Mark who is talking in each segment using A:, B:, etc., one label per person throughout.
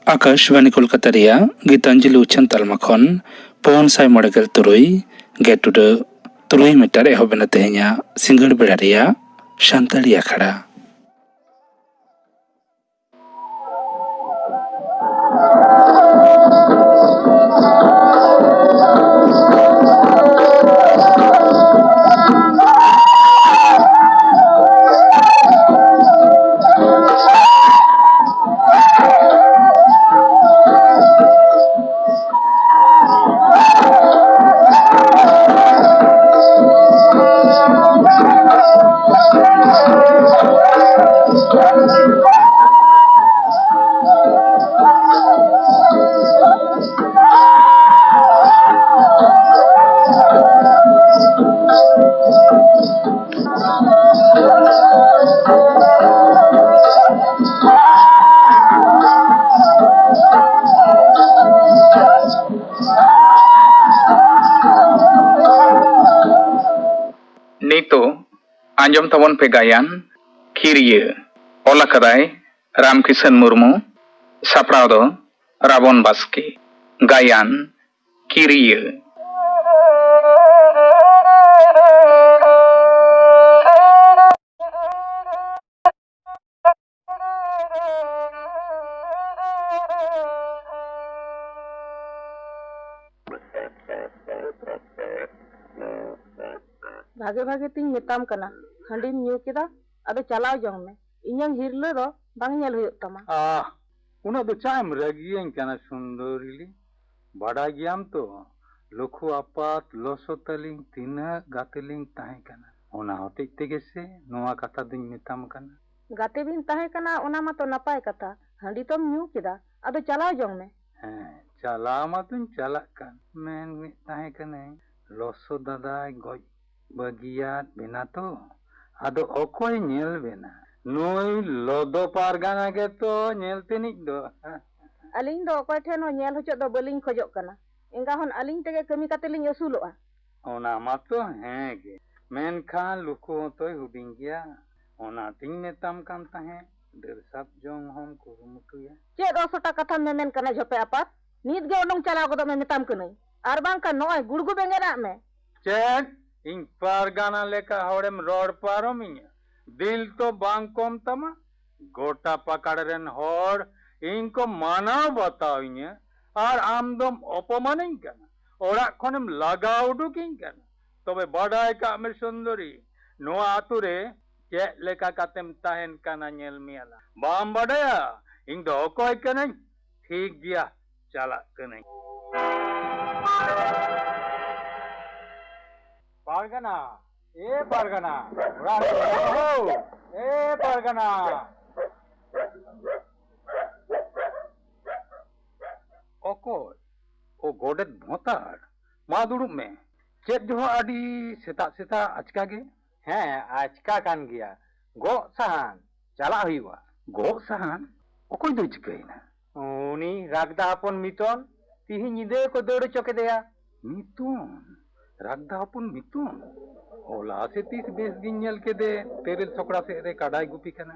A: आकाशवाणी कोलकाता रिया गीतांजलि उच्चन तालमा खन Pawan Sai model तुरुई गेटुड तुरुई metre एहबेना तेहኛ सिंगड़ बेड़ा रिया शांताली आखड़ा
B: नीतो आंजम तबन पे गायन खिरिये ओला कदाय रामकिशन मुर्मू सापड़ाव दो रावण बास्के गायन खिरिये
C: भागे भागे तीन मेताम कना हंडीम न्यू केदा अबे चलाव जोंग में इᱧang हिरले रो बांग नेल हुयुग तमा
D: उना दो चायम रगियन कना सुंदरीली बड़ा गियाम तो लोखो आपात लोसोतलिंग तिना गातेलिंग ताहे कना ओना होते तेगे से नोआ कथा दिन मेताम कना
C: गाते बिन ताहे कना ओना मा तो नपाय कथा हंडी तम न्यू केदा अबे चलाव जोंग में
D: चला मा तुन चला कन मेन में ताहे कने लोसो दादाय गoj bagiat bena to ado okoy nyel bena noi lodo pargana ke to nyel tinik do
C: aling do okoy theno nyel hocho do baling khojok kana enga hon aling tege kami kate ling usuloa
D: ona mato hege men khan luko toy huding gya ona ting netam kan tahe dersap jong hom kurumutuya
C: che 200 katha memen kana jope apat nit ge onong chala godo me metam kanai ar bang kan noy gurgu bengera me
D: cek ing pargana leka horem rod parominya dil to bang kom tama gota pakadren hor ing ko manaw batawinya ar amdom opomaning kana ora khonem lagaw duking kana tobe baday ka mer sundori noa ature che leka katem tahen kana nyel miala bam badaya ing do koy kana thik dia chala kana Pargana, Pargana, Raho, Pargana. Okoy, o godet bhotar, ma durub me. Chet jo adi seta achka ge? Achka kan gya. Go sahan, chala huiwa. Go sahan? Okoy do chikaina. Uni ragda apon miton, tihi nyide ko dodo choke deya. Miton. रागदा अपन मितुन ओला से 30 base गिन्यल के दे तेरे छोकरा से रे काडाई गुपी कना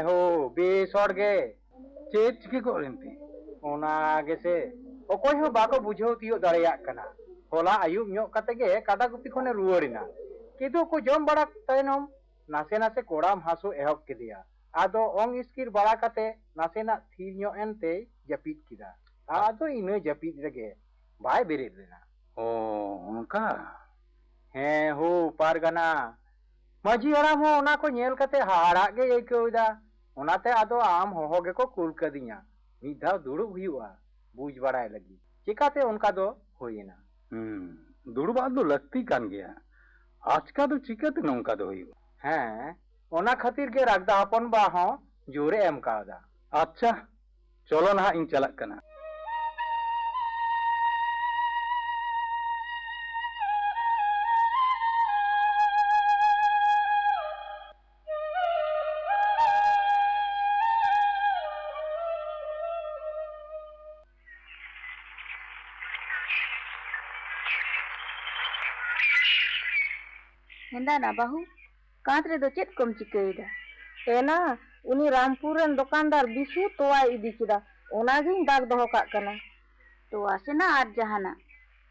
D: हो base और गे चेट के कोरेंती ओना आगे से ओकोय हो बाको बुझो तियो दड़ेया कना होला आयुब न्यो कते गे काडा गुपी खने रुवरिना किदु को जम बड़ा तयनम नासे नासे कोड़ाम हासु एहब के दिया आदो ओंग स्किर बड़ा कते नासे ना थी न्यो एनते जपीत किदा आदो इने जपीत रगे बाय बेरे देना उनका हो पारगना मजी हराम हो ओना को नेल कते हाड़ा गे एकोदा ओनाते आदो आम होहो गे को कुल कदिया मिधा दुड़ुब हुआ बुझ बड़ाय लगी चिकाते उनका दो होइना दुड़ुबा दो लगती कान गया आज का तो चिकत नोंका दो हुआ ओना खातिर के रागदा अपन बा हो जोरे एम कादा अच्छा चलो ना इन चलक कना
C: हेंदाना बाहू कांतरे दो चेत कम चिकेदा एना उनी रामपुरन दुकानदार बिसु तोवा इदी किदा ᱚᱱᱟᱜᱤᱧ ᱫᱟᱜ ᱫᱚᱦᱚ ᱠᱟᱜ ᱠᱟᱱᱟ᱾
E: ᱛᱚᱣᱟ ᱥᱮᱱᱟ ᱟᱨ ᱡᱟᱦᱟᱱᱟᱜ?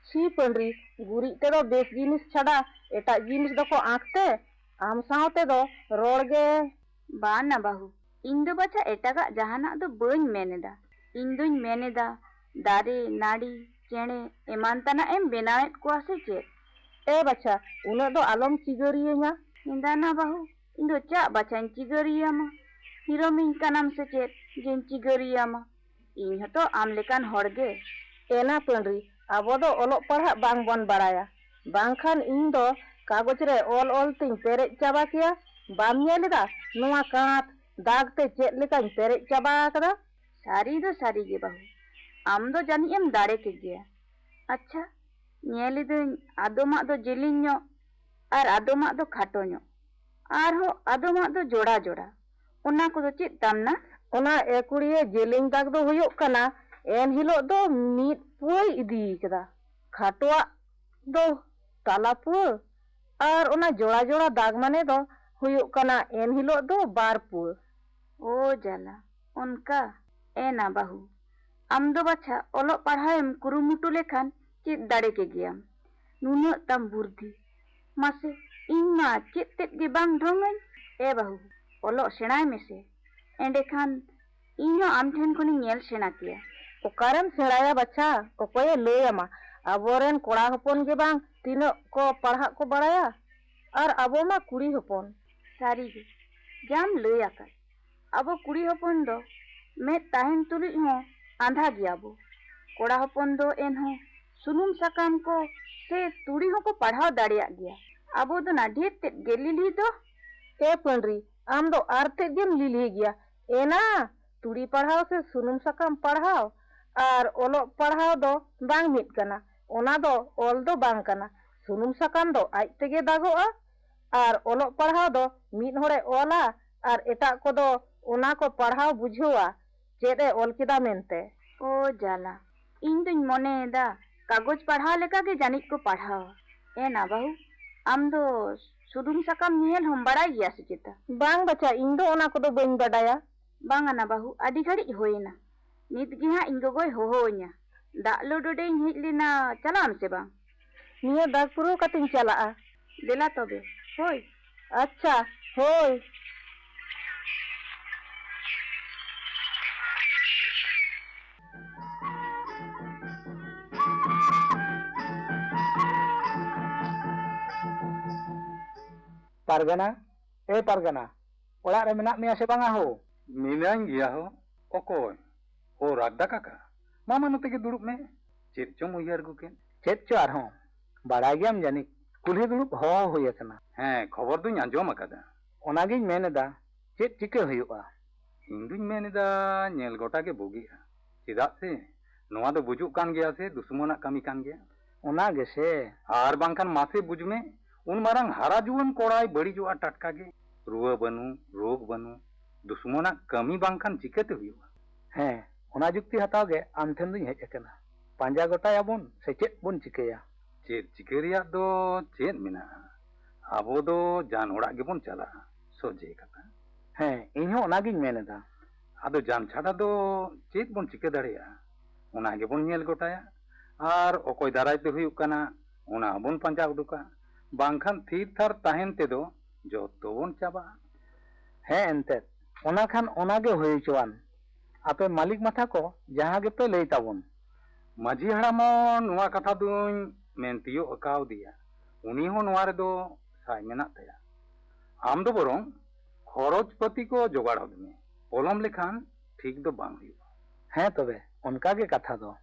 C: ᱪᱷᱤ ᱯᱟᱺᱰᱨᱤ, ᱜᱩᱨᱤᱡ ᱛᱮᱫᱚ ᱵᱮᱥ ᱡᱤᱱᱤᱥ ᱪᱷᱟᱰᱟ ᱮᱴᱟᱜ ᱡᱤᱱᱤᱥ ᱫᱚᱠᱚ ᱟᱸᱠ ᱛᱮ? ᱟᱢ ᱥᱟᱶ ᱛᱮᱫᱚ ᱨᱚᱲ ᱜᱮ
E: ᱵᱟᱝᱟ ᱵᱟᱹᱦᱩ, ᱤᱧ ᱫᱚ ᱵᱟᱪᱷᱟ ᱮᱴᱟᱜᱟᱜ ᱡᱟᱦᱟᱱᱟᱜ ᱫᱚ ᱵᱟᱹᱧ ᱢᱮᱱᱮᱫᱟ। ᱤᱧ ᱫᱩᱧ ᱢᱮᱱᱮᱫᱟ ᱫᱟᱨᱮ, ᱱᱟᱹᱲᱤ, ᱪᱮᱬᱮ ᱮᱢᱟᱱ ᱛᱮᱱᱟᱜ ᱮᱢ ᱵᱮᱱᱟᱣᱮᱫ ᱠᱚᱣᱟ ᱥᱮ ᱪᱮᱫ?
C: ᱮ ᱵᱟᱪᱷᱟ, ᱩᱱᱟᱹᱜ ᱫᱚ ᱟᱞᱚᱢ ᱪᱤᱜᱟᱹᱨᱤᱭᱟᱹᱧᱟ।
E: ᱤᱸᱫᱟᱱᱟ ᱵᱟᱹᱦᱩ, ᱤᱧ ᱫᱚ ᱪᱟᱜ ᱵᱟᱪᱷᱟᱧ ᱪᱤᱜᱟᱹᱨᱤᱭᱟᱢᱟ? ᱦᱤᱨᱳᱢᱤᱧ ᱠᱟᱱᱟᱢ ᱥᱮ ᱪᱮᱫ ᱡᱮᱧ ᱪᱤᱜᱟᱹᱨᱤᱭᱟᱢᱟ? ᱤᱧ ᱦᱚᱸᱛᱚ ᱟᱢ ᱞᱮᱠᱟᱱ ᱦᱚᱲ ᱜᱮ।
C: ᱮᱱᱟ ᱯᱟᱺᱰᱨᱤ, ᱟᱵᱚ ᱫᱚ ᱚᱞᱚᱜ ᱯᱟᱲᱦᱟᱜ ᱵᱟᱝᱵᱚᱱ ᱵᱟᱲᱟᱭᱟ। ᱵᱟᱝᱠᱷᱟᱱ ᱤᱧ ᱫᱚ ᱠᱟᱜᱚᱡᱽ ᱨᱮ ᱚᱞ ᱛᱤᱧ ᱯᱮᱨᱮᱡ ᱪᱟᱵᱟ ᱠᱮᱭᱟ। ᱵᱟᱢ ᱧᱮᱞ ᱮᱫᱟ ᱱᱚᱣᱟ ᱠᱟᱸᱛ ᱫᱟᱜ ᱛᱮ ᱪᱮᱫ ᱞᱮᱠᱟᱧ ᱯᱮᱨᱮᱡ ᱪᱟᱵᱟ ᱟᱠᱟᱫᱟ?
E: ᱥᱟᱹᱨᱤ ᱫᱚ ᱥᱟᱹᱨᱤ ᱜᱮ ᱵᱟᱹᱦᱩ, ᱟᱢ ᱫᱚ ᱡᱟᱹᱱᱤᱡ ᱮᱢ ᱫᱟᱲᱮ ᱠᱮᱜᱮᱭᱟ। ᱟᱪᱪᱷᱟ, ᱧᱮᱞᱤᱫᱟᱹᱧ ᱟᱫᱚᱢᱟᱜ ᱫᱚ ᱡᱮᱞᱮᱧ ᱧᱚᱜ ᱟᱨ ᱟᱫᱚᱢᱟᱜ ᱫᱚ ᱠᱷᱟᱴᱚ ᱧᱚᱜ, ᱟᱨᱦᱚᱸ ᱟᱫᱚᱢᱟᱜ ᱫᱚ ᱡᱚᱲᱟ ᱡᱚᱲᱟ। ᱚᱱᱟ ᱠᱚᱫᱚ ᱪᱮᱫ ᱛᱟᱢ ᱱᱟ?
C: ᱚᱱᱟ ᱮᱠᱩᱲᱤᱭᱟᱹ ᱡᱮᱞᱮᱧ ᱫᱟᱜ ᱫᱚ ᱦᱩᱭᱩᱜ ᱠᱟᱱᱟ ᱮᱱ ᱦᱤᱞᱳᱜ ᱫᱚ ᱢᱤᱫ ᱯᱩᱣᱟᱹᱭ ᱤᱫᱤ ᱠᱟᱫᱟ, ᱠᱷᱟᱴᱚᱣᱟᱜ ᱫᱚ ᱛᱟᱞᱟ ᱯᱩᱣᱟᱹ, ᱟর ᱚᱱᱟ ᱡᱚᱲᱟ ᱡᱚᱲᱟ দাগ মানে ᱫᱚ ᱦᱩᱭᱩᱜ ᱠᱟᱱᱟ ᱮᱱ ᱦᱤᱞᱳᱜ ᱫᱚ ᱵᱟᱨ ᱯᱩᱣᱟᱹ।
E: ও জ্বালা, অনকা? না বাহু, আম দো বাছা অলক পাড়হায়েম কুরুমুটু লেখান চেদ দাড়ে কেগিয়াম। নুনাᱹᱜ তাম বুদ্ধি, মাসে ইᱧ ᱢᱟ ᱪᱮᱫ ᱛᱮᱫ ᱜᱮ ᱵᱟᱝ ᱰᱷᱚᱝᱟᱹᱧ। ᱵᱟᱦᱩ, ᱚᱞᱚᱜ ᱥᱮᱬᱟᱭ ᱢᱮᱥᱮ, ᱮᱸᱰᱮᱠᱷᱟᱱ ᱤᱧ ᱦᱚᱸ ᱟᱢ ᱴᱷᱮᱱ ᱠᱷᱚᱱᱤᱧ ᱧᱮᱞ ᱥᱮᱬᱟ ᱠᱮᱭᱟ।
C: ᱚᱠᱟᱨᱮᱢ ᱥᱮᱬᱟᱭᱟ ᱵᱟᱪᱷᱟ, ᱚᱠᱚᱭᱮ ᱞᱟᱹᱭ ᱟᱢᱟ? ᱟᱵᱚᱨᱮᱱ ᱠᱚᱲᱟ ᱦᱚᱯᱚᱱ ᱜᱮ ᱵᱟᱝ ᱛᱤᱱᱟᱹᱜ ᱠᱚ ᱯᱟᱲᱦᱟᱜ ᱠᱚ ᱵᱟᱲᱟᱭᱟ, ᱟᱨ ᱟᱵᱚ ᱢᱟ ᱠᱩᱲᱤ ᱦᱚᱯᱚᱱ।
E: ᱥᱟᱹᱨᱤᱜᱮ ᱡᱟᱢ ᱞᱟᱹᱭ ᱟᱠᱟᱫ, ᱟᱵᱚ ᱠᱩᱲᱤ ᱦᱚᱯᱚᱱ ᱫᱚ ᱢᱮᱫ ᱛᱟᱦᱮᱱ ᱛᱩᱞᱩᱡ ᱦᱚᱸ ᱟᱸᱫᱷᱟ ᱜᱮᱭᱟᱵᱚ। ᱠᱚᱲᱟ ᱦᱚᱯᱚᱱ ᱫᱚ ᱮᱱᱦᱚᱸ ᱥᱩᱱᱩᱢ ᱥᱟᱠᱟᱢ ᱠᱚ ᱥᱮ ᱛᱩᱲᱤ ᱦᱚᱸᱠᱚ ᱯᱟᱲᱦᱟᱣ ᱫᱟᱲᱮᱭᱟᱜ ᱜᱮᱭᱟ। ᱟᱵᱚ ᱫᱚ ᱱᱟ ᱰᱷᱮᱨ ᱛᱮᱫ ᱜᱮ ᱞᱤᱞᱦᱤ ᱫᱚ।
C: ᱯᱟᱺᱰᱨᱤ, ᱟᱢ ᱫᱚ ᱟᱨ ᱛᱮᱫ ᱜᱮᱢ ᱞᱤᱞᱦᱤ ᱜᱮᱭᱟ। ᱮᱱᱟ ᱛᱩᱲᱤ ᱯᱟᱲᱦᱟᱣ ᱥᱮ ᱥᱩᱱᱩᱢ ᱥᱟᱠᱟᱢ ᱯᱟᱲᱦᱟᱣ ᱟᱨ ᱚᱞᱚᱜ ᱯᱟᱲᱦᱟᱣ ᱫᱚ ᱵᱟᱝ ᱢᱤᱫ ᱠᱟᱱᱟ। ᱚᱱᱟ ᱫᱚ ᱚᱞ ᱫᱚ ᱵᱟᱝ ᱠᱟᱱᱟ। ᱥᱩᱱᱩᱢ ᱥᱟᱠᱟᱢ ᱫᱚ ᱟᱡ ᱛᱮᱜᱮ ᱫᱟᱜᱚᱜᱼᱟ, ᱟᱨ ᱚᱞᱚᱜ ᱯᱟᱲᱦᱟᱣ ᱫᱚ ᱢᱤᱫ ᱦᱚᱲᱮ ᱚᱞᱟ ᱟᱨ ᱮᱴᱟᱜ ᱠᱚᱫᱚ ᱚᱱᱟ ᱠᱚ ᱯᱟᱲᱦᱟᱣ ᱵᱩᱡᱷᱟᱹᱣᱟ ᱪᱮᱫ ᱮ ᱚᱞ ᱠᱮᱫᱟ ᱢᱮᱱᱛᱮ।
E: ও জ্বালা, ᱤᱧ ᱫᱩᱧ ᱢᱚᱱᱮᱭᱮᱫᱟ ᱠᱟᱜᱚᱡᱽ ᱯᱟᱲᱦᱟᱣ ᱞᱮᱠᱟ ᱜᱮ ᱡᱟᱹᱱᱤᱡ ᱠᱚ ᱯᱟᱲᱦᱟᱣᱟ। ᱮᱱᱟ ᱵᱟᱦᱩ, ᱟᱢ ᱫᱚ ᱥᱩᱱᱩᱢ ᱥᱟᱠᱟᱢ ᱧᱮᱞ ᱦᱚᱸᱢ ᱵᱟᱲᱟᱭ ᱜᱮᱭᱟ ᱥᱮ ᱪᱮᱛᱟ?
C: ᱵᱟᱝ ᱵᱟᱪᱷᱟ, ᱤᱧ ᱫᱚ ᱚᱱᱟ ᱠᱚᱫᱚ ᱵᱟᱹᱧ ᱵᱟᱰᱟᱭᱟ।
E: ᱵᱟᱝᱟ ᱱᱟ ᱵᱟᱦᱩ, ᱟᱹᱰᱤ ᱜᱷᱟᱹᱲᱤᱡ ᱦᱩᱭᱮᱱᱟ। ᱱᱤᱛ ᱜᱮ ᱦᱟᱸᱜ ᱤᱧ ᱜᱚᱜᱚᱭ ᱦᱚᱦᱚᱣᱟᱹᱧᱟ। ᱫᱟᱜ ᱞᱩ ᱰᱚᱰᱮᱧ ᱦᱮᱡ ᱞᱮᱱᱟ, ᱪᱟᱞᱟᱜ ᱟᱢ ᱥᱮ ᱵᱟᱝ?
C: ᱱᱤᱭᱟᱹ ᱫᱟᱜ ᱯᱩᱨᱟᱹᱣ ᱠᱟᱛᱮᱧ ᱪᱟᱞᱟᱜᱼᱟ।
E: ᱫᱮᱞᱟ ᱛᱚᱵᱮ, ᱦᱳᱭ।
C: ᱟᱪᱪᱷᱟ, ᱦᱳᱭ।
D: পারগানা, পারগানা, ওড়াগ রে মেনাᱜ মেয়া সে বাঙা হো?
B: ᱢᱤᱱᱟᱹᱧ ᱜᱮᱭᱟ ᱦᱳ।
D: ᱚᱠᱚᱭ? ᱳ ᱨᱟᱜᱽᱫᱟ ᱠᱟᱠᱟ, ᱢᱟᱢᱟ ᱱᱚᱛᱮ ᱜᱮ ᱫᱩᱲᱩᱵ ᱢᱮ।
B: ᱪᱮᱫ ᱪᱚᱢ ᱩᱭᱦᱟᱹᱨ ᱟᱹᱜᱩ ᱠᱮᱫ?
D: ᱪᱮᱫ ᱪᱚ ᱟᱨᱦᱚᱸ ᱵᱟᱲᱟᱭ ᱜᱮᱭᱟᱢ ᱡᱟᱹᱱᱤᱡ, ᱠᱩᱞᱦᱤ ᱫᱩᱲᱩᱵ ᱦᱚᱦᱚ ᱦᱩᱭ ᱟᱠᱟᱱᱟ।
B: ᱦᱮᱸ, ᱠᱷᱚᱵᱚᱨ ᱫᱩᱧ ᱟᱸᱡᱚᱢ ᱟᱠᱟᱫᱟ।
D: ᱚᱱᱟᱜᱤᱧ ᱢᱮᱱᱮᱫᱟ, ᱪᱮᱫ ᱪᱤᱠᱟᱹ ᱦᱩᱭᱩᱜᱼᱟ?
B: ᱤᱧ ᱫᱩᱧ ᱢᱮᱱᱮᱫᱟ ᱧᱮᱞ ᱜᱚᱴᱟ ᱜᱮ ᱵᱩᱜᱤᱜᱼᱟ। ᱪᱮᱫᱟᱜ ᱥᱮ ᱱᱚᱣᱟ ᱫᱚ ᱵᱩᱡᱩᱜ ᱠᱟᱱ ᱜᱮᱭᱟ ᱥᱮ ᱫᱩᱥᱢᱚᱱᱟᱜ ᱠᱟᱹᱢᱤ ᱠᱟᱱ ᱜᱮᱭᱟ।
D: ᱚᱱᱟ ᱜᱮᱥᱮ।
B: ᱟᱨ ᱵᱟᱝᱠᱷᱟᱱ ᱢᱟᱥᱮ ᱵᱩᱡᱽ ᱢᱮ, ᱩᱱ ᱢᱟᱨᱟᱝ ᱦᱟᱨᱟ ᱡᱩᱣᱟᱹᱱ ᱠᱚᱲᱟᱭ ᱵᱟᱹᱲᱤᱡᱚᱜᱼᱟ ᱴᱟᱴᱠᱟ ᱜᱮ। ᱨᱩᱣᱟᱹ ᱵᱟᱹᱱᱩᱜ, ᱨᱳᱜᱽ ᱵᱟᱹᱱᱩᱜ, ᱫᱩᱥᱢᱚᱱᱟᱜ ᱠᱟᱹᱢᱤ ᱵᱟᱝᱠᱷᱟᱱ ᱪᱤᱠᱟᱹᱛᱮ ᱦᱩᱭᱩᱜᱼᱟ?
D: ᱦᱮᱸ, ᱚᱱᱟ ᱡᱩᱠᱛᱤ ᱦᱟᱛᱟᱣ ᱜᱮ ᱟᱢ ᱴᱷᱮᱱ ᱫᱩᱧ ᱦᱮᱡ ᱟᱠᱟᱱᱟ। ᱯᱟᱸᱡᱟ ᱜᱚᱴᱟᱭᱟᱵᱚᱱ ᱥᱮ ᱪᱮᱫ ᱵᱚᱱ ᱪᱤᱠᱟᱹᱭᱟ?
B: ᱪᱮᱫ ᱪᱤᱠᱟᱹ ᱨᱮᱭᱟᱜ ᱫᱚ ᱪᱮᱫ ᱢᱮᱱᱟᱜᱼᱟ? ᱟᱵᱚ ᱫᱚ ᱡᱟᱱ ᱚᱲᱟᱜ ᱜᱮᱵᱚᱱ ᱪᱟᱞᱟᱜᱼᱟ, ᱥᱚᱡᱷᱮ ᱠᱟᱛᱷᱟ।
D: ᱦᱮᱸ, ᱤᱧ ᱦᱚᱸ ᱚᱱᱟᱜᱤᱧ ᱢᱮᱱᱮᱫᱟ।
B: ᱟᱫᱚ ᱡᱟᱱ ᱪᱷᱟᱰᱟ ᱫᱚ ᱪᱮᱫ ᱵᱚᱱ ᱪᱤᱠᱟᱹ ᱫᱟᱲᱮᱭᱟᱜᱼᱟ? ᱚᱱᱟ ᱜᱮᱵᱚᱱ ᱧᱮᱞ ᱜᱚᱴᱟᱭᱟ, ᱟᱨ ᱚᱠᱚᱭ ᱫᱟᱨᱟᱭ ᱛᱮ ᱦᱩᱭᱩᱜ ᱠᱟᱱᱟ ᱚᱱᱟ ᱦᱚᱸᱵᱚᱱ ᱯᱟᱸᱡᱟ ᱩᱰᱩᱠᱟ। ᱵᱟᱝᱠᱷᱟᱱ ᱛᱷᱤᱨ ᱛᱷᱟᱨ ᱛᱟᱦᱮᱱ ᱛᱮᱫᱚ ᱡᱚᱛᱚ ᱵᱚᱱ ᱪᱟᱵᱟᱜᱼᱟ।
D: ᱦᱮᱸ ᱮᱱᱛᱮᱫ, ᱚᱱᱟ ᱠᱷᱟᱱ ᱚᱱᱟᱜᱮ ᱦᱩᱭ ᱦᱚᱪᱚᱣᱟᱱ। ᱟᱯᱮ ᱢᱟᱹᱞᱤᱠ ᱢᱟᱛᱷᱟ ᱠᱚ ᱡᱟᱦᱟᱸ ᱜᱮᱯᱮ ᱞᱟᱹᱭ ᱛᱟᱵᱚᱱ।
B: ᱢᱟᱹᱡᱷᱤ ᱦᱟᱲᱟᱢ ᱦᱚᱸ ᱱᱚᱣᱟ ᱠᱟᱛᱷᱟ ᱫᱩᱧ ᱢᱮᱱ ᱛᱤᱭᱳᱜ ᱟᱠᱟᱣᱫᱮᱭᱟ। ᱩᱱᱤ ᱦᱚᱸ ᱱᱚᱣᱟ ᱨᱮᱫᱚ ᱥᱟᱭ ᱢᱮᱱᱟᱜ ᱛᱟᱭᱟ। ᱟᱢ ᱫᱚ ᱵᱚᱨᱚᱝ ᱠᱷᱚᱨᱚᱪ ᱯᱟᱹᱛᱤ ᱠᱚ ᱡᱚᱜᱟᱲ ᱦᱚᱫ ᱢᱮ। ᱯᱚᱞᱚᱢ ᱞᱮᱠᱷᱟᱱ ᱴᱷᱤᱠ ᱫᱚ ᱵᱟᱝ ᱦᱩᱭᱩᱜᱼᱟ।
D: ᱦᱮᱸ ᱛᱚᱵᱮ, ᱚᱱᱠᱟᱜᱮ ᱠᱟᱛᱷᱟ ᱫᱚ।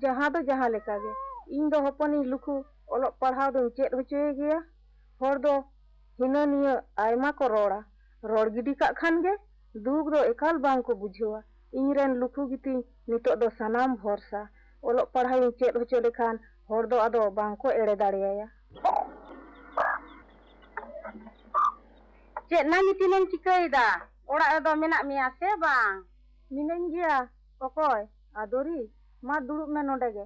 C: ᱡᱟᱦᱟᱸ ᱫᱚ ᱡᱟᱦᱟᱸ ᱞᱮᱠᱟᱜᱮ, ᱤᱧ ᱫᱚ ᱦᱚᱯᱚᱱᱤᱧ ᱞᱩᱠᱷᱩ ᱚᱞᱚᱜ ᱯᱟᱲᱦᱟᱣ ᱫᱚᱧ ᱪᱮᱫ ᱦᱚᱪᱚᱭᱮ ᱜᱮᱭᱟ। ᱦᱚᱲ ᱫᱚ ᱦᱤᱱᱟᱹ ᱱᱤᱭᱟᱹ ᱟᱭᱢᱟ ᱠᱚ ᱨᱚᱲᱟ, ᱨᱚᱲ ᱜᱤᱰᱤ ᱠᱟᱜ ᱠᱷᱟᱱ ᱜᱮ ᱫᱩᱠ ᱫᱚ ᱮᱠᱟᱞ ᱵᱟᱝ ᱠᱚ ᱵᱩᱡᱷᱟᱹᱣᱟ। ᱤᱧᱨᱮᱱ ᱞᱩᱠᱷᱩ ᱜᱤᱛᱤᱧ ᱱᱤᱛᱚᱜ ᱫᱚ ᱥᱟᱱᱟᱢ ᱵᱷᱚᱨᱥᱟ। ᱚᱞᱚᱜ ᱯᱟᱲᱦᱟᱣ ᱤᱧ ᱪᱮᱫ ᱦᱚᱪᱚ ᱞᱮᱠᱷᱟᱱ ᱦᱚᱲ ᱫᱚ ᱟᱫᱚ ᱵᱟᱝᱠᱚ ᱮᱲᱮ ᱫᱟᱲᱮᱭᱟᱭᱟ।
E: ᱪᱮᱫ ᱱᱟ ᱧᱤᱛᱤᱱᱮᱢ ᱪᱤᱠᱟᱹᱭᱮᱫᱟ? ᱚᱲᱟᱜ ᱨᱮᱫᱚ ᱢᱮᱱᱟᱜ ᱢᱮᱭᱟ ᱥᱮ ᱵᱟᱝ?
C: ᱢᱤᱱᱟᱹᱧ ᱜᱮᱭᱟ। ᱚᱠᱚᱭ? ᱟᱫᱚᱨᱤ? मा दुड़ुब में नोडे गे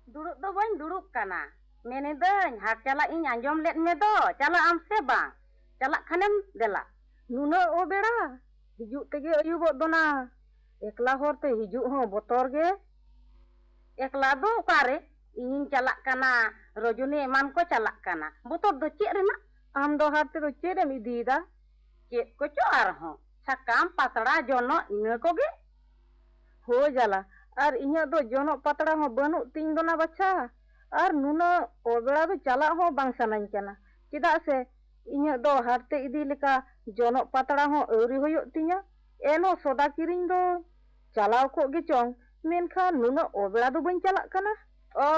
E: दुड़ुब दो बाñ दुड़ुब काना मेनेदाñ हाट चला ᱤᱧ आंजम लेद में दो चला आम से बां चला खानेम देला
C: नुना ओ बेड़ा हिजुग तेगे अयुबोग दोना एकला होरते हिजुग हों बोतर गे
E: एकला दो उकारे ᱤᱧ ᱪᱟᱞᱟᱜ ᱠᱟᱱᱟ ᱨᱚᱡᱚᱱᱤ ᱮᱢᱟᱱ ᱠᱚ ᱪᱟᱞᱟᱜ ᱠᱟᱱᱟ ᱵᱚᱛᱚᱨ ᱫᱚ ᱪᱮᱫ ᱨᱮᱱᱟᱜ
C: आम दो हाट ते दो चेदेम इदीदा
E: ᱪᱮᱫ ᱠᱚᱪᱚ ᱟᱨᱦᱚᱸ ᱥᱟᱠᱟᱢ ᱯᱟᱛᱲᱟ ᱡᱚᱱᱚᱜ ᱤᱱᱟᱹ ᱠᱚᱜᱮ
C: हो जाला और इᱧा दो जोनो पतड़ा हो बनु तिंग दोना बच्चा और नुना ओबेड़ा दो चला हो बांग सनाñ कना चेदा से इᱧा दो हाट ते इदी लेका जोनो पतड़ा हो औरी होयो तिñा एनो सोदा किरिñ दो चलाव को गे चोंग मेनखान नुना ओबेड़ा दो बन चला कना
E: ओ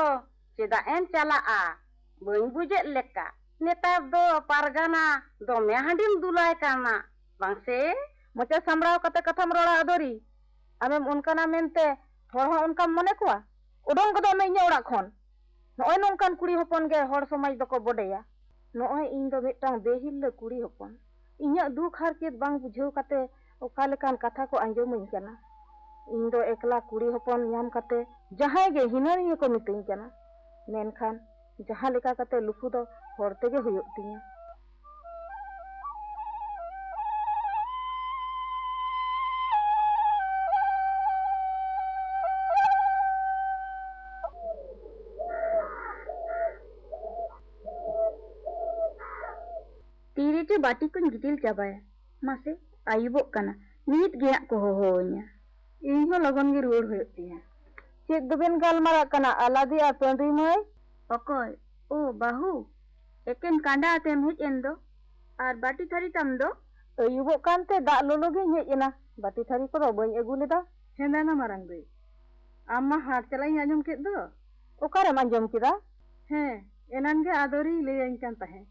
E: चेदा एन चलाआ बाñ बुझेत लेका नेतार दो पारगाना दोमे हांडिम दुलाय काना बांग से
C: मचा सामराव कते कथाम रोड़ा अदोरी आमेम उनकाना मेनते हर हो उनका मने कोआ उडों कदो मे इᱧा ओड़ा खन नोय नोंकान कुड़ी हपन गे हर समाज दको बडेया नोय इन दो मिटटांग बेहिल्ला कुड़ी हपन इᱧा दुख हारकेत बांग बुझाव कते ओका लेकान कथा को आंजोमइñ कना इन दो एकला कुड़ी हपन नाम कते जहाय गे हिनारिया को मितइñ कना मेनखान जहां लेका कते लुफु दो हर तेगे हुयुग तिñा
E: तीरे चे बाटी को गिटिल चाबाया मासे आयुबोग काना नीत गिया को होहोña
C: इन हो लगन गे रुड़ हुयुग तिñा चेद दोबेन गालमारा कना आलादी आ पंडी मय
E: ओकोय ओ बाहु एकेन कांडा तेम हेज एन दो आर बाटी थारी तम दो
C: अयुबोग कानते दा लोलो गे हेज एना बाटी थारी को बाñ अगु लेदा
E: हेंदाना मारांग दई आम्मा हाट चलाइñ आंजम केद दो
C: ओकारे मांजम किदा
E: हें एनान गे आदोरी लेयाñ कान ताहे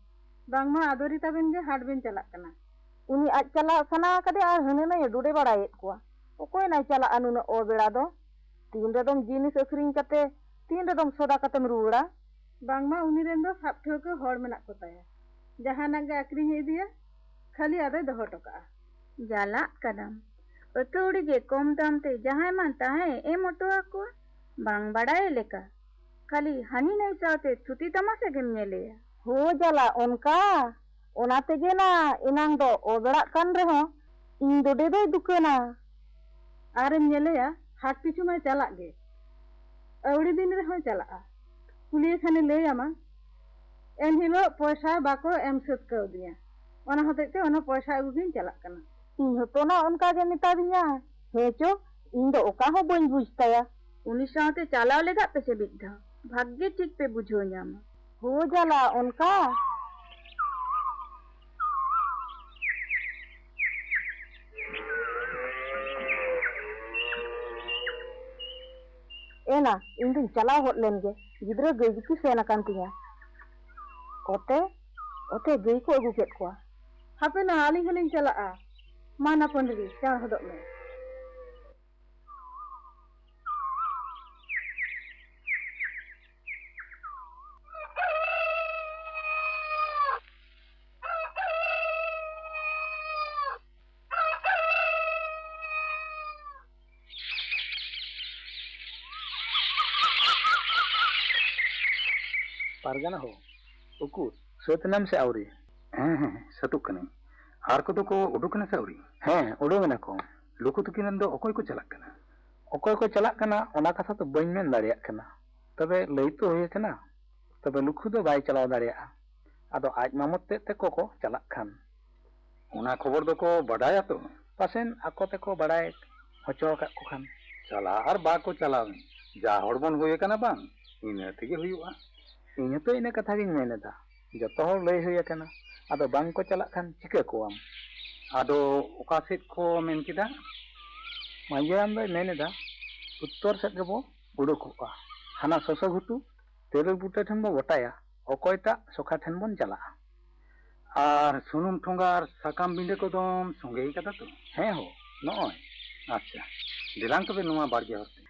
E: बांगमा आदोरी ताबेन गे हाट बेन चलाक कना
C: उनी आज चला सना कदे आ हनेना डुडे बाड़ायेत कोआ ओकोय ना चला अनुना ओ बेड़ा दो तीन रेदम जिनिस अखरिñ कते तीन रेदम सोदा कतेम रुड़ा
E: बांगमा उनी रेन दो साब ठोके हड़ मेना को ताया जहाना गे अखरिñ इदिया खाली आदे दोहो टोका जाला कदम अतोड़ी गे कम दाम ते जहां मान ताहे ए मोटो को बांग बाड़ाय लेका खाली हानि नहीं चाहते थुती तमाशा गेम नेलेया
C: हो जाला उनका ओना तेगे ना इनांग दो ओ बेड़ा कान रे हो इन डुडे दो दुकाना
E: आरेम नेलेया हाट पिछु में चला गे अवड़ी दिन रे हो चला कुलिए खाने ले आमा एन हिलो पैसा बाको एम सत कर दिया ओना होते ते ओना पैसा अगुगिन चला कना
C: इन हतो ना उनका गे मिता दिया हेचो इन दो ओका हो बन बुझताया
E: उनी साथे चलाव लेगा पे से बिधा भाग्य ठीक पे बुझो न्यामा
C: हो जाला उनका एना इन दिन चला होत लेन गे गिद्रा गई की सेना कान तिया ओते ओते गई को अगु केत कोआ
E: हापे ना आली हलिन चला माना पंडरी चा हदो में
D: पारगाना हो उकु सतनाम से आवरी
B: ᱦᱮᱸ ᱥᱟᱹᱛᱩᱜ ᱠᱟᱹᱱᱟᱹᱧ ᱟᱨ ᱠᱚᱫᱚ ᱠᱚ ᱩᱰᱩᱠ ᱮᱱᱟ ᱥᱮ ᱟᱹᱣᱨᱤ
D: ᱦᱮᱸ ᱩᱰᱩᱠ ᱮᱱᱟ ᱠᱚ
B: ᱞᱩᱠᱩ ᱛᱩᱠᱤᱱ ᱫᱚ ᱚᱠᱚᱭ ᱠᱚ ᱪᱟᱞᱟᱜ ᱠᱟᱱᱟ
D: ᱚᱠᱚᱭ ᱠᱚ ᱪᱟᱞᱟᱜ ᱠᱟᱱᱟ ᱚᱱᱟ ᱠᱟᱛᱷᱟ ᱫᱚ ᱵᱟᱹᱧ ᱢᱮᱱ ᱫᱟᱲᱮᱭᱟᱜ ᱠᱟᱱᱟ ᱛᱚᱵᱮ ᱞᱟᱹᱭ ᱛᱚ ᱦᱩᱭ ᱟᱠᱟᱱᱟ ᱛᱚᱵᱮ ᱞᱩᱠᱷᱩ ᱫᱚ ᱵᱟᱭ ᱪᱟᱞᱟᱣ ᱫᱟᱲᱮᱭᱟᱜᱼᱟ ᱟᱫᱚ ᱟᱡ ᱢᱟᱢᱚᱛ ᱛᱮᱫ ᱛᱮᱠᱚ ᱠᱚ ᱪᱟᱞᱟᱜ ᱠᱷᱟᱱ
B: ᱚᱱᱟ ᱠᱷᱚᱵᱚᱨ ᱫᱚᱠᱚ ᱵᱟᱰᱟᱭᱟ ᱛᱚ
D: ᱯᱟᱥᱮᱱ ᱟᱠᱚ ᱛᱮᱠᱚ ᱵᱟᱲᱟᱭ ᱦᱚᱪᱚ ᱟᱠᱟᱫ ᱠᱚ ᱠᱷᱟᱱ
B: ᱪᱟᱞᱟᱣ ᱟᱨ ᱵᱟᱠᱚ ᱪᱟᱞᱟᱣ ᱡᱟ ᱦᱚᱲ ᱵᱚᱱ ᱦᱩᱭ ᱟᱠᱟᱱᱟ ᱵᱟᱝ ᱤᱱᱟᱹ ᱛᱮᱜᱮ ᱦᱩᱭᱩᱜᱼᱟ
D: ᱤᱧ ᱦᱚᱸᱛᱚ ᱤᱱᱟᱹ ᱠᱟᱛᱷᱟ ᱜᱤᱧ ᱢᱮᱱᱮᱫᱟ ᱡᱚᱛᱚ ᱦᱚᱲ ᱞᱟᱹᱭ ᱦᱩᱭ ᱟᱠᱟᱱᱟ ᱟᱫᱚ ᱵᱟᱝ ᱠᱚ ᱪᱟᱞᱟᱜ ᱠᱷᱟᱱ ᱪᱤᱠᱟᱹ ᱠᱚᱣᱟᱢ
B: ᱟᱫᱚ ᱚᱠᱟ ᱥᱮᱫ ᱠᱚ ᱢᱮᱱ ᱠᱮᱫᱟ
D: ᱢᱟᱹᱡᱷᱤ ᱦᱟᱲᱟᱢ ᱫᱚᱭ ᱢᱮᱱᱮᱫᱟ ᱩᱛᱛᱚᱨ ᱥᱮᱫ ᱜᱮᱵᱚ ᱩᱰᱩᱠᱚᱜᱼᱟ ᱦᱟᱱᱟ ᱥᱚᱥᱚ ᱜᱷᱩᱴᱩ ᱛᱮᱨᱮᱞ ᱵᱩᱴᱟᱹ ᱴᱷᱮᱱ ᱵᱚ ᱜᱚᱴᱟᱭᱟ ᱚᱠᱚᱭᱴᱟᱜ ᱥᱚᱠᱷᱟ ᱴᱷᱮᱱ ᱵᱚᱱ ᱪᱟᱞᱟᱜᱼᱟ
B: ᱟᱨ ᱥᱩᱱᱩᱢ ᱴᱷᱚᱸᱜᱟ ᱟᱨ ᱥᱟᱠᱟᱢ ᱵᱤᱸᱰᱟᱹ ᱠᱚᱫᱚᱢ ᱥᱚᱸᱜᱮ ᱠᱟᱫᱟ ᱛᱚ
D: ᱦᱮᱸ ᱦᱚ ᱱᱚᱜᱼᱚᱭ
B: ᱟᱪᱪᱷᱟ ᱫᱮᱞᱟᱝ ᱛᱚᱵᱮ ᱱᱚᱣᱟ ᱵᱟᱲᱜᱮ ᱦᱚᱨᱛᱮ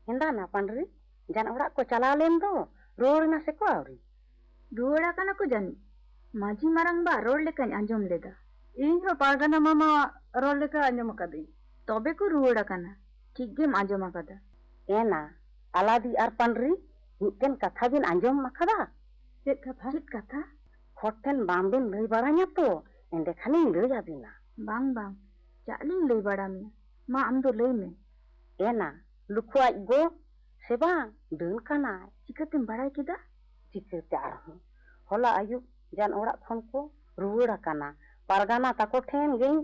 E: हेंदा ना Pandri
C: jan orak ko calaw len do ruwar na se ko auri
E: ruwar akana ko jani maji marang ba ror lekañ anjom leda
C: ᱤᱧ ᱦᱚᱸ ᱯᱟᱨᱜᱟᱱᱟ ᱢᱟᱢᱟ ᱨᱚᱲ ᱞᱮᱠᱟ ᱟᱸᱡᱚᱢ ᱟᱠᱟᱫᱤᱧ
E: tobe ko ruwar akana ठीक गेम anjom akada
C: ᱮᱱᱟ ᱟᱞᱟᱫᱤ ᱟᱨ ᱯᱟᱱᱨᱤ ᱢᱤᱫᱴᱮᱱ ᱠᱟᱛᱷᱟ ᱵᱤᱱ ᱟᱸᱡᱚᱢ ᱟᱠᱟᱫᱟ
E: चेत kata
C: ᱦᱚᱲ ᱴᱷᱮᱱ ᱵᱟᱝᱵᱤᱱ ᱞᱟᱹᱭ ᱵᱟᱲᱟᱧᱟ ᱛᱚ ᱮᱸᱰᱮᱠᱷᱟᱱᱤᱧ ᱞᱟᱹᱭ ᱟᱹᱵᱤᱱᱟ
E: bang cak ling lay bada meya ma am do lay me
C: ᱮᱱᱟ ᱞᱩᱠᱷᱩ ᱟᱡ ᱜᱚ ᱥᱮ ᱵᱟᱝ ᱰᱟᱹᱱ ᱠᱟᱱᱟᱭ
E: chikatem baray keda
C: ᱪᱤᱠᱟᱹᱛᱮ ᱟᱨᱦᱚᱸ ᱦᱚᱞᱟ ᱟᱹᱭᱩᱵ ᱡᱟᱱ ᱚᱲᱟᱜ ᱠᱷᱚᱱ ko ᱨᱩᱣᱟᱹᱲ ᱟᱠᱟᱱᱟ ᱯᱟᱨᱜᱟᱱᱟ ᱛᱟᱠᱚ ᱴᱷᱮᱱ ᱜᱤᱧ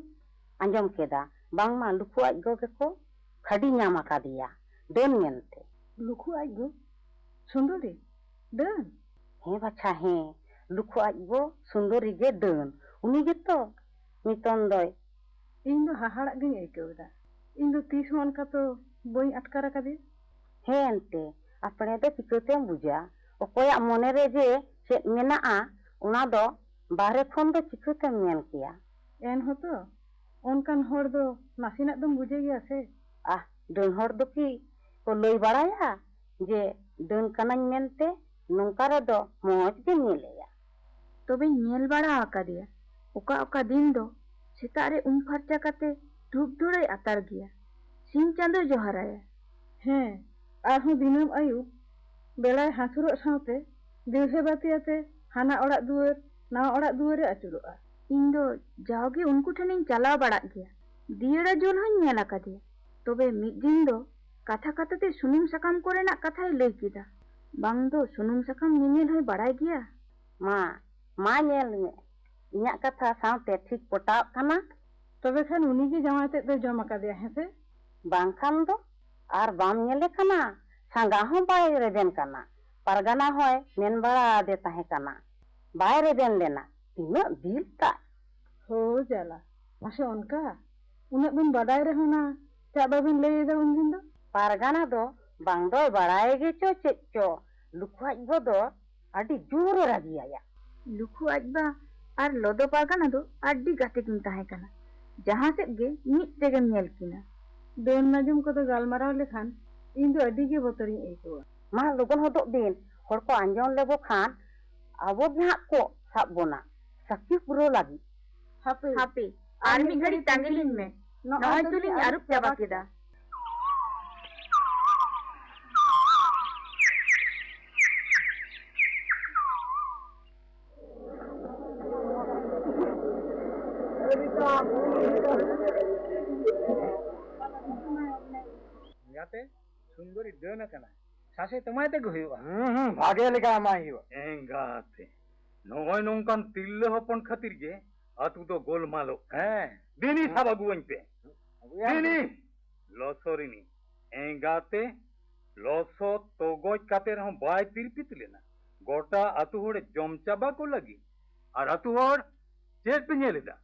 C: ᱟᱸᱡᱚᱢ ᱠᱮᱫᱟ ᱵᱟᱝᱢᱟ ᱞᱩᱠᱷᱩ ᱟᱡ ᱜᱚ ᱜᱮᱠᱚ ᱠᱷᱟᱹᱰᱤ ᱧᱟᱢ ᱟᱠᱟᱫᱮᱭᱟ ᱰᱟᱹᱱ ᱢᱮᱱᱛᱮ ᱞᱩᱠᱷᱩ ᱟᱡ ᱜᱚ ᱥᱩᱱᱫᱚᱨᱤ ᱰᱟᱹᱱ ᱦᱮᱸ ᱵᱟᱪᱷᱟ ᱦᱮᱸ ᱞᱩᱠᱷᱩ ᱟᱡ ᱜᱚ ᱥᱩᱱᱫᱚᱨᱤ ᱜᱮ ᱰᱟᱹᱱ ᱩᱱᱤ ᱜᱮᱛᱚ ᱱᱤᱛᱚᱝ ᱫᱚᱭ ᱤᱧ ᱫᱚ ᱦᱟᱦᱟᱲᱟᱜ ᱜᱤᱧ ᱟᱹᱭᱠᱟᱹᱣᱫᱟ ᱤᱧ ᱫᱚ ᱛᱤᱥ ᱦᱚᱸ ᱚᱱᱠᱟ ᱛᱚ ᱵᱟᱹᱧ ᱟᱴᱠᱟᱨ ᱟᱠᱟᱫᱮ ᱦᱮᱸ ᱮᱱᱛᱮ ᱟᱯᱲᱮ ᱫᱚ ᱪᱤᱠᱟᱹᱛᱮᱢ ᱵᱩᱡᱟ ᱚᱠᱚᱭᱟᱜ ᱢᱚᱱᱮᱨᱮ ᱡᱮ ᱪᱮᱫ ᱢᱮᱱᱟᱜᱼᱟ ᱚᱱᱟ ᱫᱚ ᱵᱟᱦᱨᱮ ᱠᱷᱚᱱ ᱫᱚ ᱪᱤᱠᱟᱹᱛᱮᱢ ᱧᱮᱞ ᱠᱮᱭᱟ ᱮᱱᱦᱚᱸ ᱛᱚ ᱚᱱᱠᱟᱱ ᱦᱚᱲ ᱫᱚ ᱱᱟᱥᱮᱱᱟᱜ ᱫᱚᱢ ᱵᱩᱡᱷᱟᱹᱣ ᱜᱮᱭᱟ ᱥᱮ ᱰᱟᱹᱱ ᱦᱚᱲ ᱫᱚ ᱠᱤ ᱠᱚ ᱞᱟᱹᱭ ᱵᱟᱲᱟᱭᱟ ᱡᱮ ᱰᱟᱹᱱ ᱠᱟᱱᱟᱧ ᱢᱮᱱᱛᱮ ᱱᱚᱝᱠᱟ ᱨᱮᱫᱚ ᱢᱚᱡᱽ ᱜᱮ ᱧᱮᱞᱮᱭᱟ
E: tobe nyel bada akadeya oka din do setag re farcha kate dhup dhuray atar giya sim chando joharaya
C: ᱦᱮᱸ ᱟᱨᱦᱚᱸ ᱫᱤᱱᱟᱹᱢ ᱟᱹᱭᱩᱵ ᱵᱮᱲᱟᱭ ᱦᱟᱹᱥᱩᱨᱚᱜ ᱥᱟᱶᱛᱮ ᱫᱤᱣᱦᱟᱹ ᱵᱟᱹᱛᱤ ᱟᱛᱮ ᱦᱟᱱᱟ ᱚᱲᱟᱜ ᱫᱩᱣᱟᱹᱨ ᱱᱟᱣᱟ ᱚᱲᱟᱜ ᱫᱩᱣᱟᱹᱨᱮ ᱟᱹᱪᱩᱨᱚᱜᱼᱟ
E: ᱤᱧ ᱫᱚ ᱡᱟᱣᱜᱮ ᱩᱱᱠᱩ ᱴᱷᱮᱱᱤᱧ ᱪᱟᱞᱟᱣ ᱵᱟᱲᱟᱜ ᱜᱮᱭᱟ ᱫᱤᱭᱟᱹᱲᱟ ᱡᱩᱞ ᱦᱚᱸᱧ ᱧᱮᱞ ᱟᱠᱟᱫᱮᱭᱟ ᱛᱚᱵᱮ ᱢᱤᱫ ᱫᱤᱱ ᱫᱚ ᱠᱟᱛᱷᱟ ᱛᱮ ᱥᱩᱱᱩᱢ ᱥᱟᱠᱟᱢ ᱠᱚᱨᱮᱱᱟᱜ ᱠᱟᱛᱷᱟᱭ ᱞᱟᱹᱭ ᱠᱮᱫᱟ ᱵᱟᱝ ᱫᱚ ᱥᱩᱱᱩᱢ ᱥᱟᱠᱟᱢ ᱧᱮᱧᱮᱞ ᱦᱚᱸᱭ ᱵᱟᱲᱟᱭ ᱜᱮᱭᱟ
C: ᱢᱟ ᱧᱮᱞ ᱢᱮ ᱤᱧᱟᱹᱜ ᱠᱟᱛᱷᱟ ᱥᱟᱶᱛᱮ ᱴᱷᱤक ᱯᱚᱴᱟᱣ ᱠᱟᱱᱟ ᱛᱚᱵᱮ ᱠᱷᱟᱱ ᱩᱱᱤᱜᱮ ᱡᱟᱶᱟᱭ ᱛᱮᱫ ᱫᱚᱭ ᱡᱚᱢ ᱟᱠᱟᱫᱮᱭᱟ ᱦᱮᱸᱥᱮ ᱵᱟᱝᱠᱷᱟᱱ ᱫᱚ ᱟᱨ ᱵᱟᱢ ᱧᱮᱞᱮ ᱠᱟᱱᱟ ᱥᱟᱸᱜᱟ ᱦᱚᱸ ᱵᱟᱭ ᱨᱮᱵᱮᱱ ᱠᱟᱱᱟ ᱯᱟᱨᱜᱟᱱᱟ ᱦᱚᱸᱭ ᱢᱮᱱ ᱵᱟᱲᱟ ᱟᱫᱮ ᱛᱟᱦᱮᱸ ᱠᱟᱱᱟ ᱵᱟᱭ ᱨᱮᱵᱮᱱ ᱞᱮᱱᱟ ᱛᱤᱱᱟᱹᱜ ᱫᱤᱞ ᱛᱟᱭ ᱦᱳ ᱡᱟᱞᱟ ᱢᱟᱥᱮ ᱚᱱᱠᱟ ᱩᱱᱟᱹᱜ ᱵᱤᱱ ᱵᱟᱰᱟᱭ ᱨᱮᱦᱚᱸ ᱱᱟ ᱪᱮᱫ ᱵᱟᱵᱤᱱ ᱞᱟᱹᱭᱮᱫᱟ ᱩᱱᱫᱤᱱ ᱫᱚ ᱯᱟᱨᱜᱟᱱᱟ ᱫᱚ ᱵᱟᱝ ᱫᱚᱭ ᱵᱟᱲᱟᱭ ᱜᱮᱪᱚ ᱪᱮᱫ ᱪᱚ ᱞᱩᱠᱷᱩ ᱟᱡ ᱜᱚ ᱫᱚ ᱟᱹᱰᱤ ᱡᱳᱨᱮ ᱨᱟᱹᱜᱤᱭᱟᱭᱟ
E: ᱞᱩᱠᱷᱩ ᱟᱡᱵᱟ ᱟᱨ ᱞᱚᱫᱚ ᱯᱟᱨᱜᱟᱱᱟ ᱫᱚ ᱟᱹᱰᱤ ᱜᱟᱛᱮ ᱠᱤᱱ ᱛᱟᱦᱮᱸ ᱠᱟᱱᱟ ᱡᱟᱦᱟᱸ ᱥᱮᱫ ᱜᱮ ᱢᱤᱫ ᱛᱮᱜᱮᱢ ᱧᱮᱞ ᱠᱤᱱᱟ
C: ᱰᱟᱹᱱ ᱱᱟᱡᱩᱢ ᱠᱚᱫᱚ ᱜᱟᱞᱢᱟᱨᱟᱣ ᱞᱮᱠᱷᱟᱱ ᱤᱧ ᱫᱚ ᱟᱹᱰᱤ ᱜᱮ ᱵᱚᱛᱚᱨᱤᱧ ᱟᱹᱭᱠᱟᱹᱣᱟ ᱢᱟ ᱞᱚᱜᱚᱱ ᱦᱚᱫᱚᱜ ᱵᱤᱱ ᱦᱚᱲ ᱠᱚ ᱟᱸᱡᱚᱢ ᱞᱮᱵᱚ ᱠᱷᱟᱱ ᱟᱵᱚ ᱜᱮ ᱦᱟᱸᱜ ᱠᱚ ᱥᱟᱵ ᱵᱚᱱᱟ ᱥᱟᱹᱠᱷᱤ ᱯᱩᱨᱟᱹᱣ ᱞᱟᱹᱜᱤᱫ
E: ᱦᱟᱯᱮ ᱟᱨ ᱢᱤᱫ ᱜᱷᱟᱹᱲᱤ ᱛᱟᱸᱜᱤ ᱞᱤᱧ ᱢᱮ ᱱᱚᱜᱼᱚᱭ ᱛᱩᱞᱤᱧ ᱟᱹᱨᱩᱵ ᱪᱟᱵᱟ ᱠᱮᱫᱟ
D: ᱡᱟᱛᱮ ᱥᱩᱱᱫᱚᱨᱤ ᱰᱟᱹᱱ ᱟᱠᱟᱱᱟ ᱥᱟᱥᱮ ᱛᱚᱢᱟᱭ ᱛᱮᱜᱮ ᱦᱩᱭᱩᱜᱼᱟ ᱵᱷᱟᱜᱮ ᱞᱮᱠᱟ ᱮᱢᱟᱭ ᱦᱩᱭᱩᱜᱼᱟ
B: ᱮᱸᱜᱟᱛᱮ ᱱᱚᱜᱼᱚᱭ ᱱᱚᱝᱠᱟᱱ ᱛᱤᱨᱞᱟᱹ ᱦᱚᱯᱚᱱ ᱠᱷᱟᱹᱛᱤᱨ ᱜᱮ ᱟᱛᱩ ᱫᱚ ᱜᱳᱞᱢᱟᱞᱚᱜ
D: ᱦᱮᱸ
B: ᱫᱤᱱᱤ ᱥᱟᱵ ᱟᱹᱜᱩᱣᱟᱹᱧ ᱯᱮ ᱫᱤᱱᱤ ᱞᱚᱥᱚᱨᱤᱱᱤ ᱮᱸᱜᱟᱛᱮ ᱞᱚᱥᱚᱫ ᱛᱚᱜᱚᱡ ᱠᱟᱛᱮ ᱨᱮᱦᱚᱸ ᱵᱟᱭ ᱛᱤᱨᱯᱤᱛ ᱞᱮᱱᱟ ᱜᱚᱴᱟ ᱟᱛᱩ ᱦᱚᱲᱮ ᱡᱚᱢ ᱪᱟᱵᱟ ᱠᱚ ᱞᱟᱹᱜᱤᱫ ᱟᱨ ᱟᱛᱩ ᱦᱚᱲ ᱪᱮᱫ ᱯᱮ ᱧᱮᱞ ᱮᱫᱟ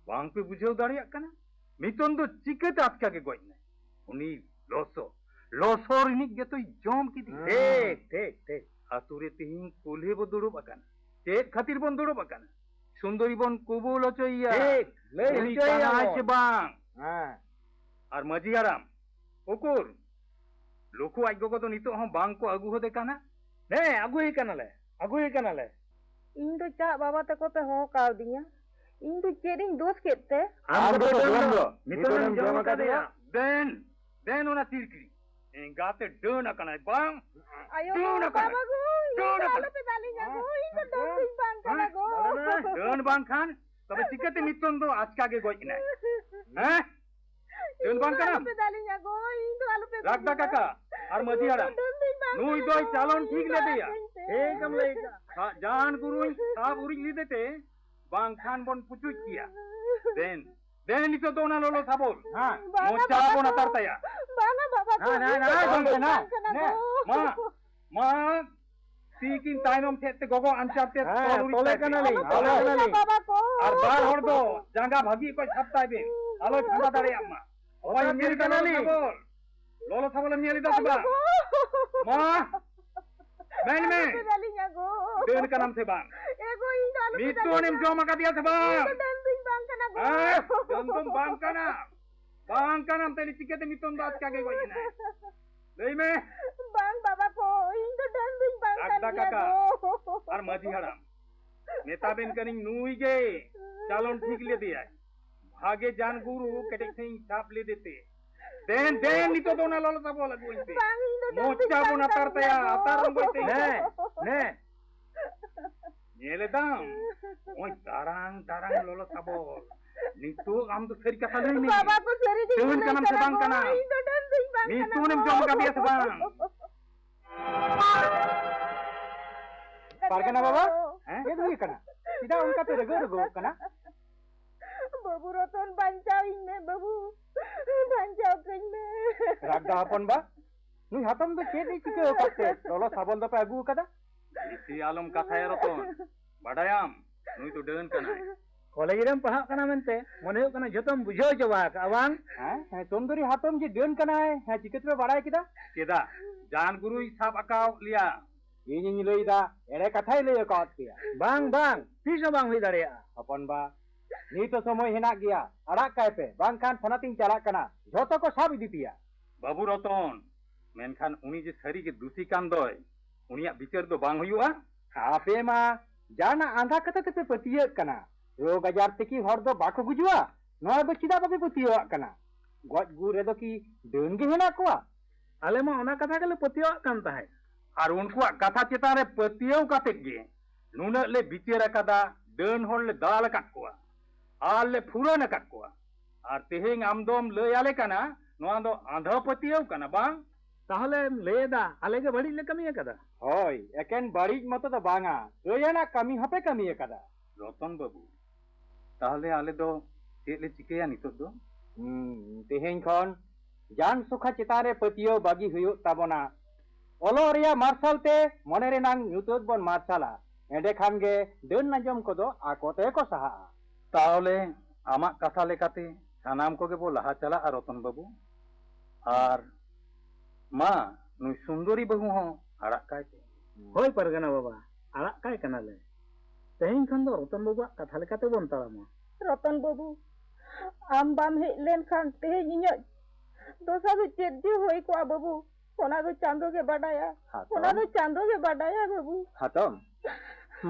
B: ᱵᱟᱝ ᱯᱮ ᱵᱩᱡᱷᱟᱹᱣ ᱫᱟᱲᱮᱭᱟᱜ ᱠᱟᱱᱟ ᱱᱤᱛᱚᱝ ᱫᱚ ᱪᱤᱠᱟᱹᱛᱮ ᱟᱪᱠᱟ ᱜᱮ ᱜᱚᱡ ᱮᱱᱟᱭ ᱩᱱᱤ ᱞᱚᱥᱚᱨᱤᱱᱤᱡ ᱜᱮᱛᱚᱭ ᱡᱚᱢ ᱠᱮᱫᱮᱭᱟ
D: ᱴᱷᱤᱠ
B: ᱟᱛᱩ ᱨᱮ ᱛᱤᱦᱤᱧ ᱠᱩᱞᱦᱤ ᱵᱚ ᱫᱩᱲᱩᱵ ᱟᱠᱟᱱᱟ ᱪᱮᱫ ᱠᱷᱟᱹᱛᱤᱨ ᱵᱚᱱ ᱫᱩᱲᱩᱵ ᱟᱠᱟᱱᱟ ᱥᱩᱱᱫᱚᱨᱤ ᱵᱚᱱ ᱠᱩᱵᱩᱞ ᱦᱚᱪᱚᱭᱮᱭᱟ
D: ᱴᱷᱤक ᱞᱟᱹᱭ
B: ᱩᱱᱤ
D: ᱦᱚᱪᱚᱭᱮᱭᱟ
B: ᱠᱟᱱᱟᱭ
D: ᱵᱚᱱ
B: ᱥᱮ ᱵᱟᱝ
D: ᱦᱮᱸ
B: ᱟᱨ ᱢᱟᱹᱡᱷᱤ ᱦᱟᱲᱟᱢ ᱩᱠᱩᱨ ᱞᱩᱠᱷᱩ ᱟᱡ ᱜᱚᱜᱚ ᱫᱚ ᱱᱤᱛᱚᱜ ᱦᱚᱸ ᱵᱟᱝ ᱠᱚ ᱟᱹᱜᱩ ᱦᱚᱫᱮ ᱠᱟᱱᱟ
D: ᱦᱮᱸ ᱟᱹᱜᱩᱭ ᱠᱟᱱᱟᱞᱮ
C: ᱤᱧ ᱫᱚ ᱪᱟᱜ ᱵᱟᱵᱟ ᱛᱟᱠᱚ ᱯᱮ ᱦᱚᱦᱚ ᱠᱟᱣᱫᱤᱧᱟ ᱤᱧ ᱫᱚ ᱪᱮᱫ ᱤᱧ ᱫᱳᱥ ᱠᱮᱫ ᱛᱮ
D: ᱟᱢ ᱫᱚ ᱰᱟᱹᱱ ᱫᱚ
B: ᱱᱤᱛᱚᱜ ᱮᱢ ᱡᱚᱢ ᱟᱠᱟᱫᱮᱭᱟ ᱫᱮᱱ ᱚᱱᱟ ᱛᱤᱨᱠᱤ ᱮᱸᱜᱟᱛᱮ ᱰᱟᱹᱱ ᱟᱠᱟᱱᱟᱭ ᱵᱟᱝ
C: ᱟᱭᱳ
B: ᱰᱟᱹᱱ ᱟᱠᱟᱱᱟᱭ
C: ᱵᱟᱵᱟ ᱜᱳ ᱤᱧ
B: ᱰᱟᱹᱱ
C: ᱫᱚ
B: ᱟᱠᱟᱱᱟᱭ
C: ᱟᱞᱚᱯᱮ ᱫᱟᱞᱤᱧᱟ ᱜᱳ ᱤᱧ ᱫᱚ ᱰᱟᱹᱱ ᱫᱩᱧ ᱵᱟᱝ ᱠᱟᱱᱟ ᱜᱳ
B: ᱰᱟᱹᱱ ᱵᱟᱝᱠᱷᱟᱱ ᱛᱚᱵᱮ ᱪᱤᱠᱟᱹᱛᱮ ᱱᱤᱛᱚᱝ ᱫᱚ ᱟᱪᱠᱟ ᱜᱮ ᱜᱚᱡ ᱮᱱᱟᱭ ᱦᱮᱸ ᱰᱟᱹᱱ ᱵᱟᱝ ᱠᱟᱱᱟᱢ
C: ᱟᱞᱚᱯᱮ ᱫᱟᱞᱤᱧᱟ ᱜᱳ ᱤᱧ ᱫᱚ ᱟᱞᱚᱯᱮ
B: ᱨᱟᱜᱫᱟ ᱠᱟᱠᱟ ᱟᱨ ᱢᱟᱹᱡᱷᱤ ᱦᱟᱲᱟᱢ ᱱᱩᱭ ᱫᱚᱭ ᱪᱟᱞᱚᱱ ᱴᱷᱤᱠ ᱞᱮᱫᱮᱭᱟ
D: ᱴᱷᱤᱠ ᱮᱢ ᱞᱟᱹᱭ ᱠᱟᱜᱼᱟ
B: ᱡᱟᱦᱟᱱ ᱜᱩᱨᱩᱧ ᱥᱟᱵ ᱩᱨᱤᱡ ᱞᱮᱫᱮᱛᱮ ᱵᱟᱝᱠᱷᱟᱱ ᱵᱚᱱ ᱯᱩᱪᱩᱡ ᱠᱮᱭᱟ ᱫᱮᱱ ᱱᱤᱛᱚᱜ ᱫᱚ ᱚᱱᱟ ᱞᱚᱞᱚ ᱥᱟᱵᱚᱞ ᱢᱚᱪᱟ ᱵᱚᱱ ᱟᱛᱟᱨ ᱛᱟᱭᱟ
C: ᱵᱟᱝᱟ ᱵᱟᱵᱟ ᱜᱳ
B: ᱢᱟ ᱛᱤᱠᱤᱱ ᱛᱟᱭᱱᱚᱢ ᱥᱮᱫ ᱛᱮ ᱜᱚᱜᱚ ᱟᱧᱪᱟᱨ ᱛᱮ
D: ᱛᱚᱞᱮ ᱠᱟᱱᱟᱞᱤᱧ
C: ᱵᱟᱵᱟ ᱠᱚ
B: ᱟᱨ ᱵᱟᱨ ᱦᱚᱲ ᱫᱚ ᱡᱟᱸᱜᱟ ᱵᱷᱟᱹᱜᱤ ᱠᱚ ᱥᱟᱵ ᱛᱟᱭ ᱵᱤᱱ ᱟᱞᱚᱭ ᱯᱷᱟᱸᱫᱟ ᱫᱟᱲᱮᱭᱟᱜ ᱢᱟ ᱚᱠᱚᱭ ᱧᱮᱞ ᱠᱟᱱᱟᱞᱤᱧ ᱞᱚᱞᱚ ᱥᱟᱵᱚᱞᱮᱢ ᱧᱮᱞ ᱮᱫᱟ ᱥᱮ ᱵᱟᱝ ᱢᱟ ᱢᱮᱱ ᱢᱮ
C: ᱫᱟᱞᱤᱧᱟ ᱜᱳ
B: ᱰᱟᱹᱱ ᱠᱟᱱᱟᱢ ᱥᱮ ᱵᱟᱝ
C: ᱮᱜᱳ ᱤᱧ ᱫᱚ ᱟᱞᱚᱯᱮ
B: ᱱᱤᱛᱚᱜ ᱡᱚᱢ ᱟᱠᱟᱫᱮᱭᱟ ᱥᱮ ᱵᱟᱝ
C: ᱰᱟᱹᱱ ᱫᱩᱧ ᱵᱟᱝ ᱠᱟᱱᱟ ᱜᱳ
B: ᱰᱟᱹᱱ ᱫᱚᱢ ᱵᱟᱝ ᱠᱟᱱᱟ ᱵᱟᱝ ᱠᱟᱱᱟᱢ ᱛᱟᱦᱞᱮ ᱪᱤᱠᱟᱹᱛᱮ ᱱᱤᱛᱚᱝ ᱫᱚ ᱟᱪᱠᱟ ᱜᱮ ᱜᱚᱡ ᱮᱱᱟᱭ ᱞᱟᱹᱭ ᱢᱮ
C: ᱵᱟᱝ ᱵᱟᱵᱟ ᱠᱚ
B: दादा काका और माझी हराम नेता बेन कनिंग नुई गे चालन ठीक ले दिया भागे जान गुरु कटे थिंग छाप ले देते देन देन नितो दोना लोलो सबो लगो इते मोचा बोना तरतया अतार बोते ने नेले दाम ओय तारांग लोलो सबो नितो आम तो सरी कथा नहीं
C: बाबा को सरी दी
B: तुन कनम से बांग कना नितो ने जम का बिया बांग
D: पारगना बाबा ये दुई कना सीधा उनका पे रगो कना
C: बाबू रतन बांचाई में बाबू बांचाओ कहीं में
D: रागदा हपन बा नुई हातम दो चेत चिके ओकते लोलो साबन दो पे अगु कदा
B: इसी आलम कथा है रतन बड़ायाम नुई तो डन कना
D: कॉलेज रेम पढ़ा कना मेनते मने हो कना जतम बुझो जवा का अवांग हां तोंदरी हातम जे डन कना है चिकेत पे बड़ाय किदा
B: केदा जान गुरु हिसाब अकाउ लिया
D: ᱤᱧᱤᱧ ᱞᱟᱹᱭᱫᱟ ᱮᱲᱮ ᱠᱟᱛᱷᱟᱭ ᱞᱟᱹᱭ ᱟᱠᱟᱫ ᱯᱮᱭᱟ ᱵᱟᱝ ᱛᱤᱥ ᱦᱚᱸ ᱵᱟᱝ ᱦᱩᱭ ᱫᱟᱲᱮᱭᱟᱜᱼᱟ ᱦᱚᱯᱚᱱ ᱵᱟ ᱱᱤᱛ ᱥᱚᱢᱚᱭ ᱦᱮᱱᱟᱜ ᱜᱮᱭᱟ ᱟᱲᱟᱜ ᱠᱟᱭ ᱯᱮ ᱵᱟᱝᱠᱷᱟᱱ ᱛᱷᱟᱱᱟᱛᱤᱧ ᱪᱟᱞᱟᱜ ᱠᱟᱱᱟ ᱡᱷᱚᱛᱚ ᱠᱚ ᱥᱟᱵ ᱤᱫᱤ ᱯᱮᱭᱟ
B: बाबू रतन मेनखान उनी जे सरी के दूषी कान दोय उनिया विचार दो बांग हुआ
D: ᱟᱯᱮ ᱢᱟ ᱡᱟᱦᱟᱱᱟᱜ ᱟᱸᱫᱷᱟ ᱠᱟᱛᱷᱟ ᱛᱮᱯᱮ ᱯᱟᱹᱛᱭᱟᱹᱜ ᱠᱟᱱᱟ ᱨᱳᱜᱽ ᱟᱡᱟᱨ ᱛᱮᱠᱤ ᱦᱚᱲ ᱫᱚ ᱵᱟᱠᱚ ᱜᱩᱡᱩᱜᱼᱟ ᱱᱚᱣᱟ ᱫᱚ ᱪᱮᱫᱟᱜ ᱵᱟᱯᱮ ᱯᱟᱹᱛᱭᱟᱹᱣᱟᱜ ᱠᱟᱱᱟ ᱜᱚᱡ ᱜᱩᱨ ᱨᱮᱫᱚ ᱠᱤ ᱰᱟᱹᱱ ᱜᱮ ᱦᱮᱱᱟᱜ ᱠᱚᱣᱟ ᱟᱞᱮ ᱢᱟ ᱚᱱᱟ ᱠᱟᱛᱷᱟ ᱜᱮᱞᱮ ᱯᱟᱹᱛᱭᱟᱹᱣᱟᱜ ᱠᱟᱱ ᱛᱟᱦᱮᱸᱫ
B: और उनको कथा चेतान रे पतियों काते गे नुना ले विचार कदा डन होड़ ले दाल काट कोआ आल ले फुरन काट कोआ और तेहेंग आमदोम ले आले कना नोआ दो आंधा पतियों कना बांग
D: ताहले लेदा आले के बड़ी ले कमी कदा होय एकेन बड़ी मत तो बांगा रोयाना कमी हपे कमी कदा
B: रतन बाबू ताहले आले दो चेत ले चिकेया नितो दो
D: तेहें खन जान सुखा चितारे पतियो बागी हुयो ताबोना ओलो रिया मार्शल ते मने रे नांग ᱧᱩᱛᱟᱹᱛ बन मार्शला एंडे खान गे डन नाजम को दो आकोते को सहा
B: ताहले आमा कथा लेकाते सानाम को गे बो लहा चला रतन बाबू और मा नुई सुंदरी बहु हो आड़ा काय ते
D: होय परगना बाबा आड़ा काय कनाले तेहें खन दो रतन बाबू कथा लेकाते बन ताळामा
C: रतन बाबू आम बाम हेज लेन खान ते इᱧ दोसा भी चेत दी होई को बाबू ओना दो चांदो के बडाया ओना दो चांदो के बडाया बाबू
D: हातम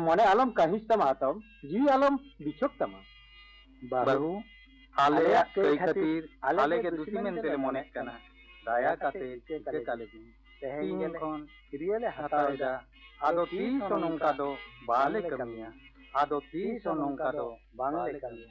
D: मने आलम कहिस तमा हातम जी आलम बिछोक तमा
B: बाबू आले कई खातिर आले के दुसी मेन तेले मने कना दाया काते के काले दिन तेहें कोन किरियले हतावेदा आदो 300 नोंका दो बाले कमिया आदो 300 नोंका दो बांगले कमिया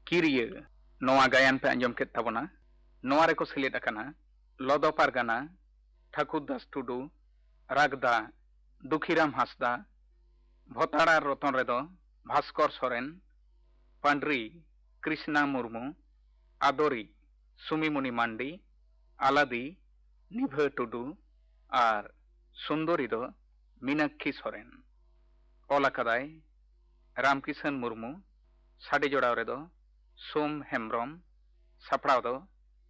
B: किरिय नोआ गायन पे अंजम केत ताबोना नोआ रेको सेलेद अकाना लदो पारगाना ठाकुर दास टुडू रागदा दुखीराम हासदा भोताड़ा रतन रेदो भास्कर सोरेन पांड्री कृष्णा मुर्मू आदोरी सुमीमुनि मांडी आलादी निभा टुडू और सुंदरी दो मीनाक्षी सोरेन ओलाकादाय रामकिशन मुर्मू साड़ी जोड़ाव रेदो सोम हेम्ब्रम सापड़ाव दो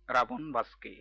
B: राबन बास्के